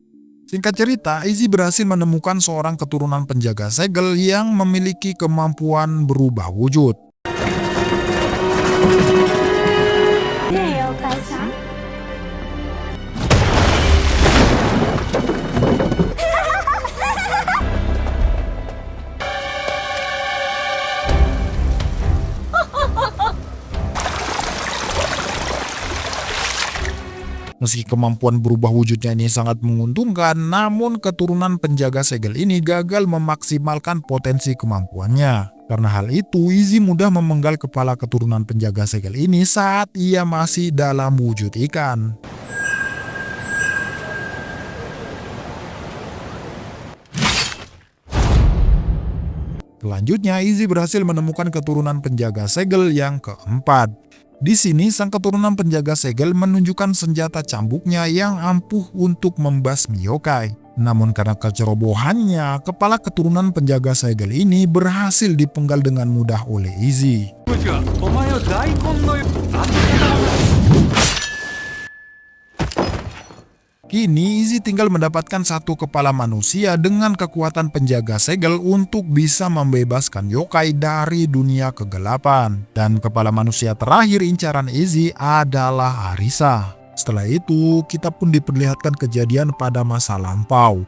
Singkat cerita, Izzy berhasil menemukan seorang keturunan penjaga segel yang memiliki kemampuan berubah wujud. Meski kemampuan berubah wujudnya ini sangat menguntungkan, namun keturunan penjaga segel ini gagal memaksimalkan potensi kemampuannya. Karena hal itu, Izzy mudah memenggal kepala keturunan penjaga segel ini saat ia masih dalam wujud ikan. Selanjutnya, Izzy berhasil menemukan keturunan penjaga segel yang keempat. Di sini, sang keturunan penjaga segel menunjukkan senjata cambuknya yang ampuh untuk membasmi yokai. Namun karena kecerobohannya, kepala keturunan penjaga segel ini berhasil dipenggal dengan mudah oleh Izzy. Kini Izzy tinggal mendapatkan satu kepala manusia dengan kekuatan penjaga segel untuk bisa membebaskan yokai dari dunia kegelapan. Dan kepala manusia terakhir incaran Izzy adalah Arisa. Setelah itu, kita pun diperlihatkan kejadian pada masa lampau,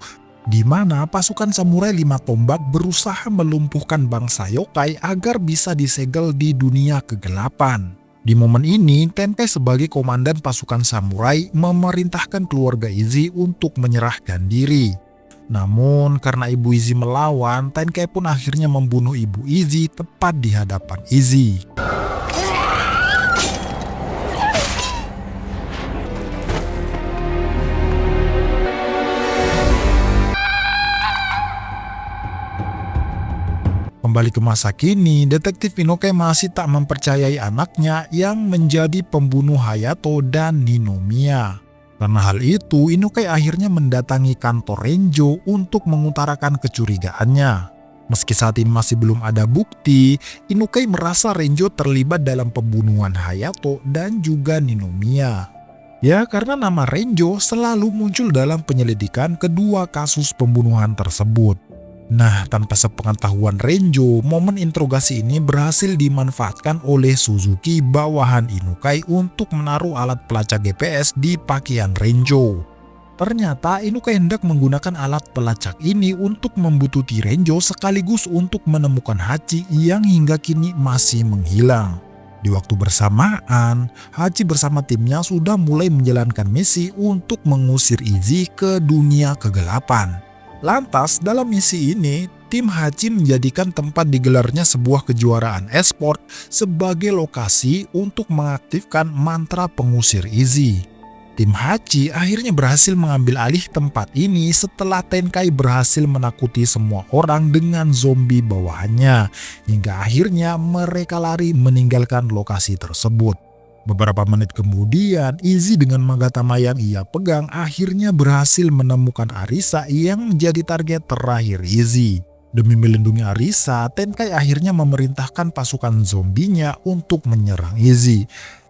di mana pasukan samurai 5 tombak berusaha melumpuhkan bangsa yokai agar bisa disegel di dunia kegelapan. Di momen ini, Tenkai sebagai komandan pasukan samurai memerintahkan keluarga Izzy untuk menyerahkan diri. Namun, karena ibu Izzy melawan, Tenkai pun akhirnya membunuh ibu Izzy tepat di hadapan Izzy. Kembali ke masa kini, detektif Inokai masih tak mempercayai anaknya yang menjadi pembunuh Hayato dan Ninomiya. Karena hal itu, Inokai akhirnya mendatangi kantor Renjo untuk mengutarakan kecurigaannya. Meski saat ini masih belum ada bukti, Inokai merasa Renjo terlibat dalam pembunuhan Hayato dan juga Ninomiya. Ya, karena nama Renjo selalu muncul dalam penyelidikan kedua kasus pembunuhan tersebut. Nah, tanpa sepengetahuan Renjo, momen interogasi ini berhasil dimanfaatkan oleh Suzuki bawahan Inokai untuk menaruh alat pelacak GPS di pakaian Renjo. Ternyata Inukai hendak menggunakan alat pelacak ini untuk membuntuti Renjo sekaligus untuk menemukan Hachi yang hingga kini masih menghilang. Di waktu bersamaan, Hachi bersama timnya sudah mulai menjalankan misi untuk mengusir Izzy ke dunia kegelapan. Lantas dalam misi ini, tim Hachi menjadikan tempat digelarnya sebuah kejuaraan e-sport sebagai lokasi untuk mengaktifkan mantra pengusir Izzy. Tim Hachi akhirnya berhasil mengambil alih tempat ini setelah Tenkai berhasil menakuti semua orang dengan zombie bawahannya, hingga akhirnya mereka lari meninggalkan lokasi tersebut. Beberapa menit kemudian, Izzy dengan Magatama yang ia pegang akhirnya berhasil menemukan Arisa yang menjadi target terakhir Izzy. Demi melindungi Arisa, Tenkai akhirnya memerintahkan pasukan zombinya untuk menyerang Izzy.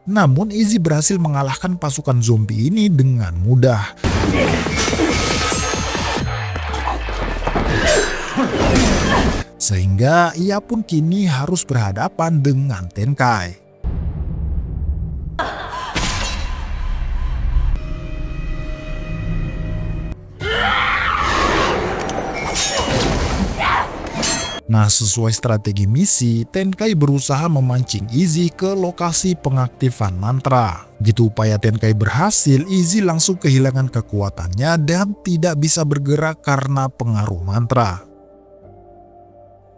Namun Izzy berhasil mengalahkan pasukan zombie ini dengan mudah. Sehingga ia pun kini harus berhadapan dengan Tenkai. Nah, sesuai strategi misi, Tenkai berusaha memancing Izzy ke lokasi pengaktifan mantra. Gitu upaya Tenkai berhasil, Izzy langsung kehilangan kekuatannya dan tidak bisa bergerak karena pengaruh mantra.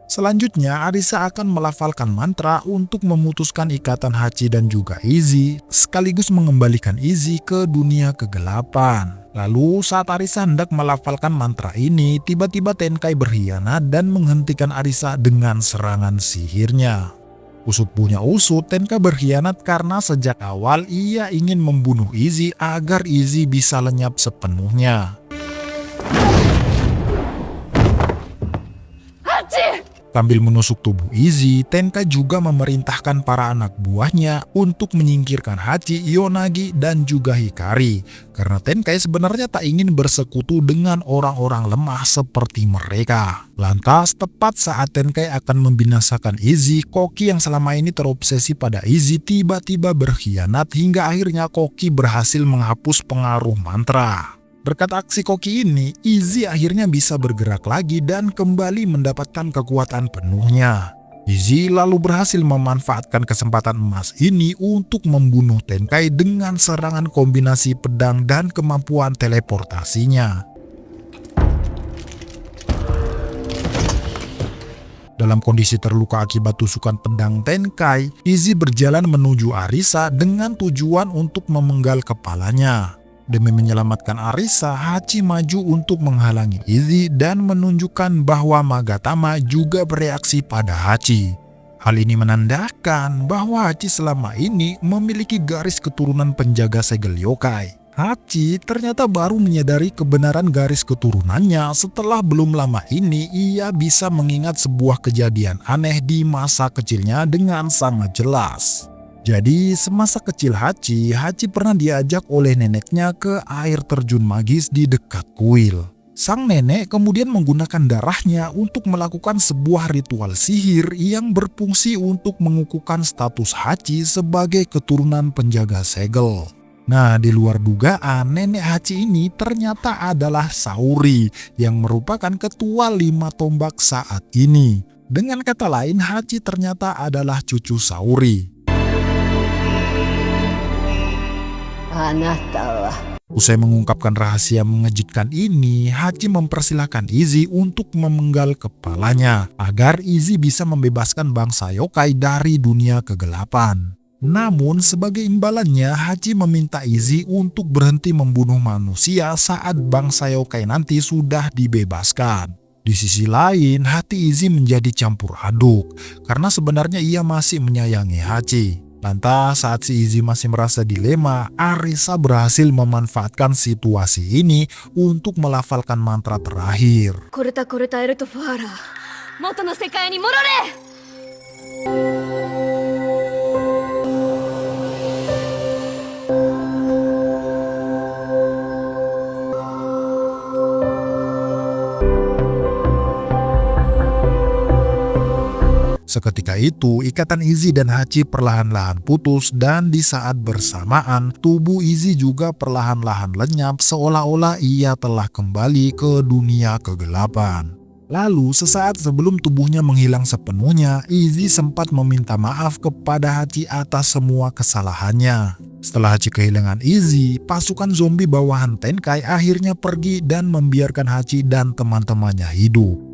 Selanjutnya, Arisa akan melafalkan mantra untuk memutuskan ikatan Hachi dan juga Izzy, sekaligus mengembalikan Izzy ke dunia kegelapan. Lalu saat Arisa hendak melafalkan mantra ini, tiba-tiba Tenkai berkhianat dan menghentikan Arisa dengan serangan sihirnya. Usut punya usut, Tenkai berkhianat karena sejak awal ia ingin membunuh Izzy agar Izzy bisa lenyap sepenuhnya. Sambil menusuk tubuh Izzy, Tenkai juga memerintahkan para anak buahnya untuk menyingkirkan Hachi, Yonagi, dan juga Hikari. Karena Tenkai sebenarnya tak ingin bersekutu dengan orang-orang lemah seperti mereka. Lantas, tepat saat Tenkai akan membinasakan Izzy, Koki yang selama ini terobsesi pada Izzy tiba-tiba berkhianat hingga akhirnya Koki berhasil menghapus pengaruh mantra. Berkat aksi Koki ini, Izzy akhirnya bisa bergerak lagi dan kembali mendapatkan kekuatan penuhnya. Izzy lalu berhasil memanfaatkan kesempatan emas ini untuk membunuh Tenkai dengan serangan kombinasi pedang dan kemampuan teleportasinya. Dalam kondisi terluka akibat tusukan pedang Tenkai, Izzy berjalan menuju Arisa dengan tujuan untuk memenggal kepalanya. Demi menyelamatkan Arisa, Hachi maju untuk menghalangi Izzy dan menunjukkan bahwa Magatama juga bereaksi pada Hachi. Hal ini menandakan bahwa Hachi selama ini memiliki garis keturunan penjaga segel yokai. Hachi ternyata baru menyadari kebenaran garis keturunannya setelah belum lama ini ia bisa mengingat sebuah kejadian aneh di masa kecilnya dengan sangat jelas. Jadi semasa kecil Hachi pernah diajak oleh neneknya ke air terjun magis di dekat kuil. Sang nenek kemudian menggunakan darahnya untuk melakukan sebuah ritual sihir yang berfungsi untuk mengukuhkan status Hachi sebagai keturunan penjaga segel. Nah, di luar dugaan, nenek Hachi ini ternyata adalah Saori yang merupakan ketua 5 tombak saat ini. Dengan kata lain, Hachi ternyata adalah cucu Saori. Usai mengungkapkan rahasia mengejutkan ini, Hachi mempersilahkan Izzy untuk memenggal kepalanya agar Izzy bisa membebaskan bangsa yokai dari dunia kegelapan. Namun sebagai imbalannya, Hachi meminta Izzy untuk berhenti membunuh manusia saat bangsa yokai nanti sudah dibebaskan. Di sisi lain, hati Izzy menjadi campur aduk karena sebenarnya ia masih menyayangi Hachi. Lantas saat si Izzy masih merasa dilema, Arisa berhasil memanfaatkan situasi ini untuk melafalkan mantra terakhir. Seketika itu, ikatan Izzy dan Hachi perlahan-lahan putus dan di saat bersamaan, tubuh Izzy juga perlahan-lahan lenyap seolah-olah ia telah kembali ke dunia kegelapan. Lalu, sesaat sebelum tubuhnya menghilang sepenuhnya, Izzy sempat meminta maaf kepada Hachi atas semua kesalahannya. Setelah Hachi kehilangan Izzy, pasukan zombie bawahan Tenkai akhirnya pergi dan membiarkan Hachi dan teman-temannya hidup.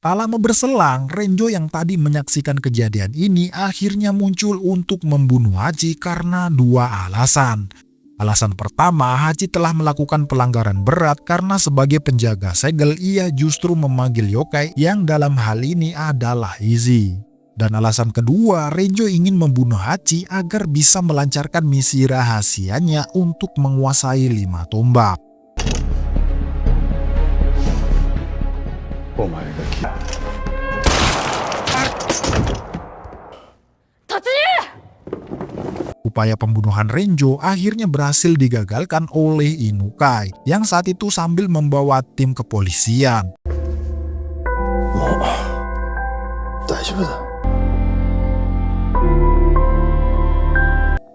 Tak lama berselang, Renjo yang tadi menyaksikan kejadian ini akhirnya muncul untuk membunuh Hachi karena dua alasan. Alasan pertama, Hachi telah melakukan pelanggaran berat karena sebagai penjaga segel ia justru memanggil yokai yang dalam hal ini adalah Izzy. Dan alasan kedua, Renjo ingin membunuh Hachi agar bisa melancarkan misi rahasianya untuk menguasai 5 tombak. Upaya pembunuhan Renjo akhirnya berhasil digagalkan oleh Inukai yang saat itu sambil membawa tim kepolisian.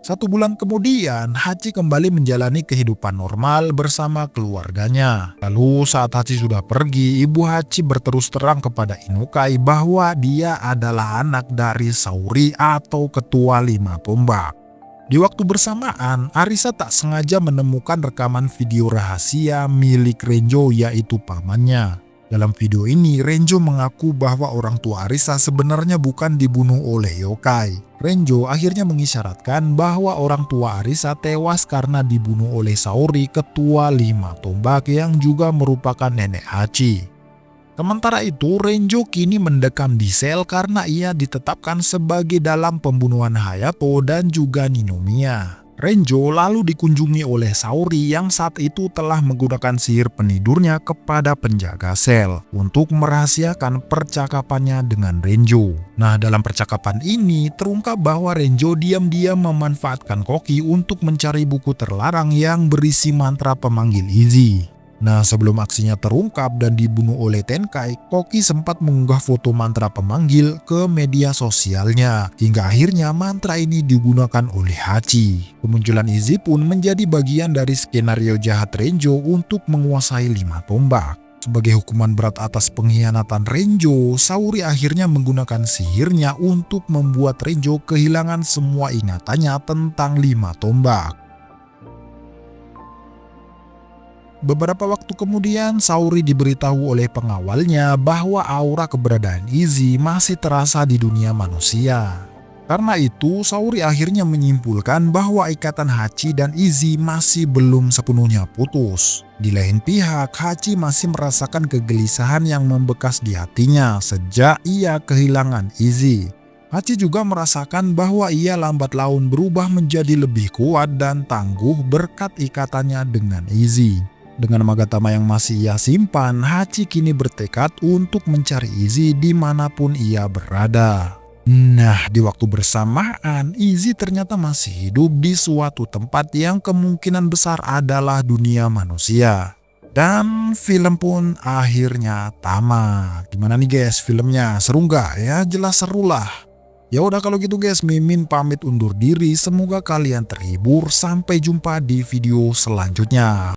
Satu bulan kemudian, Hachi kembali menjalani kehidupan normal bersama keluarganya. Lalu saat Hachi sudah pergi, ibu Hachi berterus terang kepada Inukai bahwa dia adalah anak dari Saori atau ketua 5 tombak. Di waktu bersamaan, Arisa tak sengaja menemukan rekaman video rahasia milik Renjo yaitu pamannya. Dalam video ini, Renjo mengaku bahwa orang tua Arisa sebenarnya bukan dibunuh oleh yokai. Renjo akhirnya mengisyaratkan bahwa orang tua Arisa tewas karena dibunuh oleh Saori, ketua 5 tombak yang juga merupakan nenek Hachi. Sementara itu, Renjo kini mendekam di sel karena ia ditetapkan sebagai dalam pembunuhan Hayato dan juga Ninomiya. Renjo lalu dikunjungi oleh Saori yang saat itu telah menggunakan sihir penidurnya kepada penjaga sel untuk merahasiakan percakapannya dengan Renjo. Nah, dalam percakapan ini terungkap bahwa Renjo diam-diam memanfaatkan Koki untuk mencari buku terlarang yang berisi mantra pemanggil Izzy. Nah, sebelum aksinya terungkap dan dibunuh oleh Tenkai, Koki sempat mengunggah foto mantra pemanggil ke media sosialnya. Hingga akhirnya mantra ini digunakan oleh Hachi. Kemunculan Izzy pun menjadi bagian dari skenario jahat Renjo untuk menguasai 5 tombak. Sebagai hukuman berat atas pengkhianatan Renjo, Saori akhirnya menggunakan sihirnya untuk membuat Renjo kehilangan semua ingatannya tentang 5 tombak. Beberapa waktu kemudian, Saori diberitahu oleh pengawalnya bahwa aura keberadaan Izzy masih terasa di dunia manusia. Karena itu, Saori akhirnya menyimpulkan bahwa ikatan Hachi dan Izzy masih belum sepenuhnya putus. Di lain pihak, Hachi masih merasakan kegelisahan yang membekas di hatinya sejak ia kehilangan Izzy. Hachi juga merasakan bahwa ia lambat laun berubah menjadi lebih kuat dan tangguh berkat ikatannya dengan Izzy. Dengan Magatama yang masih ia simpan, Hachi kini bertekad untuk mencari Izzy dimanapun ia berada. Nah, di waktu bersamaan, Izzy ternyata masih hidup di suatu tempat yang kemungkinan besar adalah dunia manusia. Dan film pun akhirnya tamat. Gimana nih guys filmnya? Seru nggak ya? Jelas seru lah. Ya udah kalau gitu guys, Mimin pamit undur diri. Semoga kalian terhibur. Sampai jumpa di video selanjutnya.